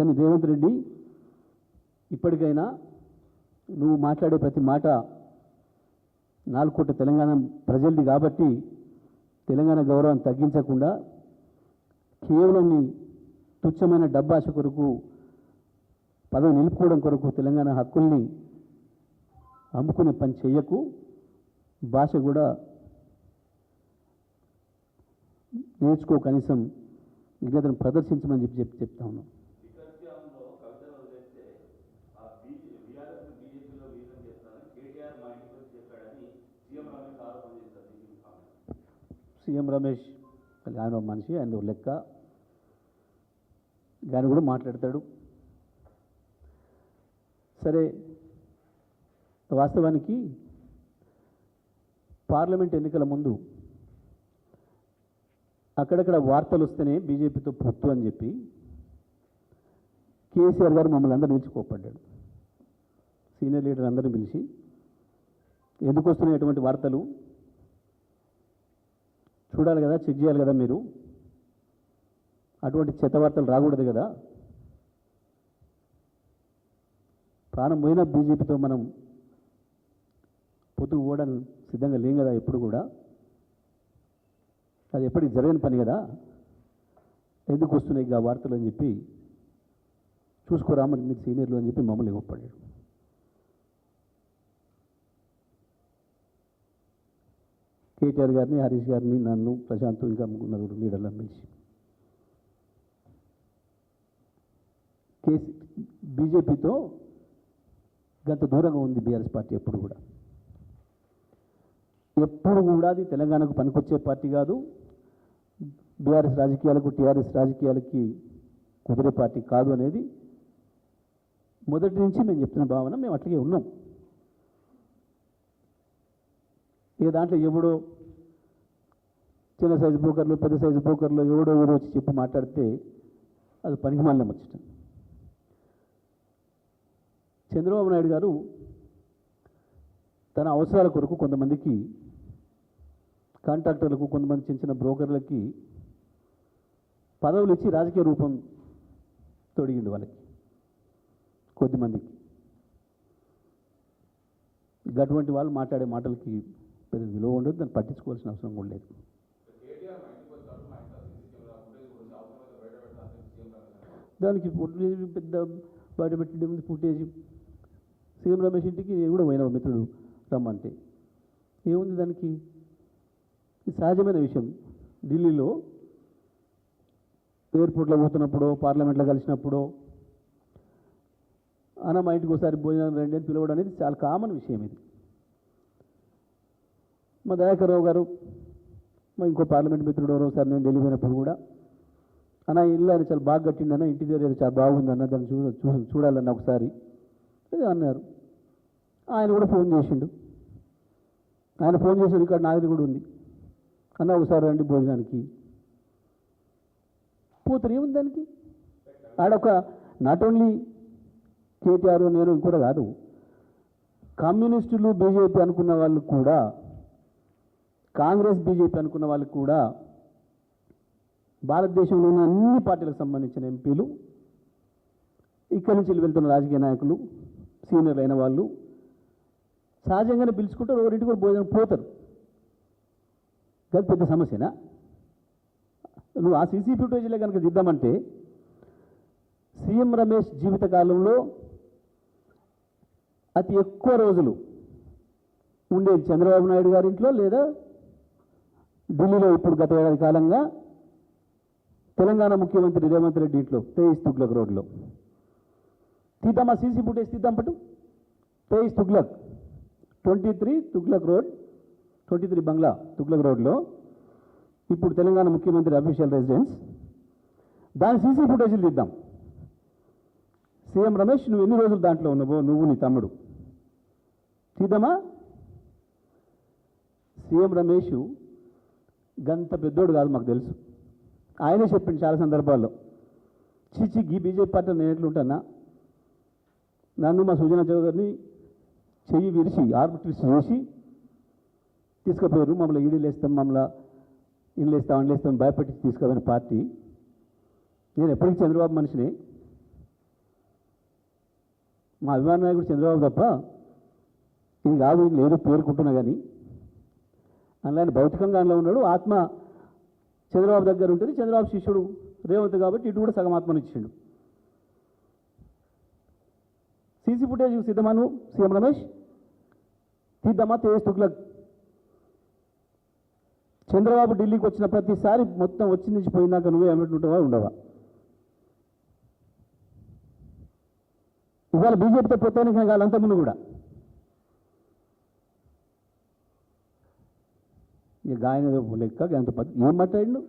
కానీ రేవంత్ రెడ్డి ఇప్పటికైనా నువ్వు మాట్లాడే ప్రతి మాట 4 కోట్ల తెలంగాణ ప్రజలది కాబట్టి తెలంగాణ గౌరవం తగ్గించకుండా కేవలం నీ తుచ్చమైన డబ్బాశ కొరకు పదవి నిలుపుకోవడం కొరకు తెలంగాణ హక్కుల్ని అమ్ముకునే పని చెయ్యకు. భాష కూడా నేర్చుకో, కనీసం విజ్ఞతను ప్రదర్శించమని చెప్తా ఉన్నాం. సీఎం రమేష్ ఆయన మనిషి, ఆయన లెక్క, ఆయన కూడా మాట్లాడతాడు. సరే, వాస్తవానికి పార్లమెంట్ ఎన్నికల ముందు అక్కడక్కడ వార్తలు వస్తేనే బీజేపీతో పొత్తు అని చెప్పి కేసీఆర్ గారు మమ్మల్ని అందరిని పిలిచి కోప్పడ్డాడు. సీనియర్ లీడర్ అందరిని పిలిచి ఎందుకు వస్తున్నాయి ఎటువంటి వార్తలు చూడాలి కదా, చెక్ చేయాలి కదా, మీరు అటువంటి చెత్త వార్తలు రాకూడదు కదా, ప్రాణం పోయిన బీజేపీతో మనం పొద్దుకు పోవడం సిద్ధంగా లేం కదా, ఎప్పుడు కూడా అది ఎప్పటికి జరగని పని కదా, ఎందుకు వస్తున్నాయి ఆ వార్తలు అని చెప్పి చూసుకోరా మరి మీరు సీనియర్లు అని చెప్పి మమ్మల్ని ఇవ్వపడ్డాడు. కేటీఆర్ గారిని, హరీష్ గారిని, నన్ను, ప్రశాంత్, ఇంకా 3 లీడర్లను పిలిచి బీజేపీతో గత దూరంగా ఉంది బీఆర్ఎస్ పార్టీ. ఎప్పుడు కూడా అది తెలంగాణకు పనికొచ్చే పార్టీ కాదు, బీఆర్ఎస్ రాజకీయాలకు, టీఆర్ఎస్ రాజకీయాలకి కుదిరే పార్టీ కాదు అనేది మొదటి నుంచి మేము చెప్తున్న భావన. మేము అట్లాగే ఉన్నాం. ఇక దాంట్లో ఎవడో చిన్న సైజు బ్రోకర్లు, పెద్ద సైజు బ్రోకర్లు ఎవడో వచ్చి చెప్పి మాట్లాడితే అది పనికి మళ్ళీ వచ్చటం. చంద్రబాబు నాయుడు గారు తన అవసరాల కొరకు కొంతమందికి కాంట్రాక్టర్లకు, కొంతమంది చిన్న చిన్న బ్రోకర్లకి పదవులు ఇచ్చి రాజకీయ రూపం తొడిగిండు వాళ్ళకి, కొద్దిమందికి. అటువంటి వాళ్ళు మాట్లాడే మాటలకి పెద్ద విలువ ఉండదు, దాన్ని పట్టించుకోవాల్సిన అవసరం కూడా లేదు. దానికి ఫుటేజ్ పెద్ద బయట పెట్టే ముందు ఫుటేజ్ సీఎం రమేష్ ఇంటికి నేను కూడా పోయినా, మిత్రుడు రమ్మంటే ఏముంది దానికి, ఇది సహజమైన విషయం. ఢిల్లీలో ఎయిర్పోర్ట్లో పోతున్నప్పుడు, పార్లమెంట్లో కలిసినప్పుడు అన్న మా ఇంటికి ఒకసారి భోజనం రండి అని పిలవడం అనేది చాలా కామన్ విషయం. ఇది మా దయాకర్ రావు గారు, మా ఇంకో పార్లమెంట్ మిత్రుడు ఒకసారి నేను ఢిల్లీ పోయినప్పుడు కూడా అన్న ఇల్లు ఆయన చాలా బాగా కట్టిండన్న, ఇంటీరియర్ ఏదో చాలా బాగుందన్న, దాన్ని చూడాలన్న ఒకసారి అన్నారు. ఆయన కూడా ఫోన్ చేసిండు. ఆయన ఫోన్ చేసిన రికార్డు నాది కూడా ఉంది. అన్న ఒకసారి రండి భోజనానికి. పోతారు, ఏముంది దానికి. ఆడొక నాట్ ఓన్లీ కేటీఆర్, నేను కూడా కాదు, కమ్యూనిస్టులు బీజేపీ అనుకున్న వాళ్ళు కూడా, కాంగ్రెస్ బీజేపీ అనుకున్న వాళ్ళకి కూడా, భారతదేశంలో ఉన్న అన్ని పార్టీలకు సంబంధించిన ఎంపీలు, ఇక్కడి నుంచి వెళ్తున్న రాజకీయ నాయకులు, సీనియర్లు అయిన వాళ్ళు సహజంగానే పిలుచుకుంటారు, ఒకరింటికి కూడా భోజనం పోతారు. అది పెద్ద సమస్యనా? నువ్వు ఆ సీసీ ఫుటేజ్లే కనుక దిద్దామంటే సీఎం రమేష్ జీవితకాలంలో అతి ఎక్కువ రోజులు ఉండేది చంద్రబాబు నాయుడు గారి ఇంట్లో, లేదా ఢిల్లీలో ఇప్పుడు గత ఏడాది కాలంగా తెలంగాణ ముఖ్యమంత్రి రేవంత్ రెడ్డి ఇంట్లో, 23 తుగ్లక్ రోడ్లో. తీద్దామా సీసీ ఫుటేజ్ తీద్దాం పట్టు. 23 తుగ్లక్, 23 తుగ్లక్ రోడ్, 23 బంగ్లా తుగ్లక్ రోడ్లో ఇప్పుడు తెలంగాణ ముఖ్యమంత్రి అఫీషియల్ రెసిడెన్స్, దాని సీసీ ఫుటేజీలు తీద్దాం. సీఎం రమేష్ నువ్వు ఎన్ని రోజులు దాంట్లో ఉన్నావో, నువ్వు నీ తమ్ముడు, తీద్దామా? సీఎం రమేష్ గంత పెద్దోడు కాదు, మాకు తెలుసు. ఆయనే చెప్పింది చాలా సందర్భాల్లో, చీచి గీ బీజేపీ పార్టీ నేను ఎట్లుంటానా, నన్ను మా సుజనా చౌదరిని చెయ్యి విరిచి ఆర్బిట్రిస్ట్ చేసి తీసుకుపోయారు, మమ్మల్ని ఈడీలు వేస్తాం, మమ్మల్ని ఇల్లు వేస్తాం, అండ్లు వేస్తాం భయపెట్టి తీసుకుపోయిన పార్టీ. నేను ఎప్పటికీ చంద్రబాబు మనిషిని, మా అభిమాన నాయకుడు చంద్రబాబు తప్ప ఇది కాదు, ఇది లేదు పేర్కొంటున్నా కానీ అందులో భౌతికంగా అందులో ఉన్నాడు. ఆత్మ చంద్రబాబు దగ్గర ఉంటుంది, చంద్రబాబు శిష్యుడు రేవంత్ కాబట్టి ఇటు కూడా సగం ఆత్మను ఇచ్చిండు. సీసీ ఫుటేజ్ సిద్ధమాను సీఎం రమేష్ తీద్దామా తేజ్ తుగ్లక్. చంద్రబాబు ఢిల్లీకి వచ్చిన ప్రతిసారి మొత్తం వచ్చి నుంచి పోయినాక నువ్వే ఏమంటుంటావా ఉండవా? ఇవాళ బీజేపీతో పొత్తానికి వాళ్ళంతా ముందు కూడా ఇక గాయన లెక్క ఎంత ఏం మాట్లాడు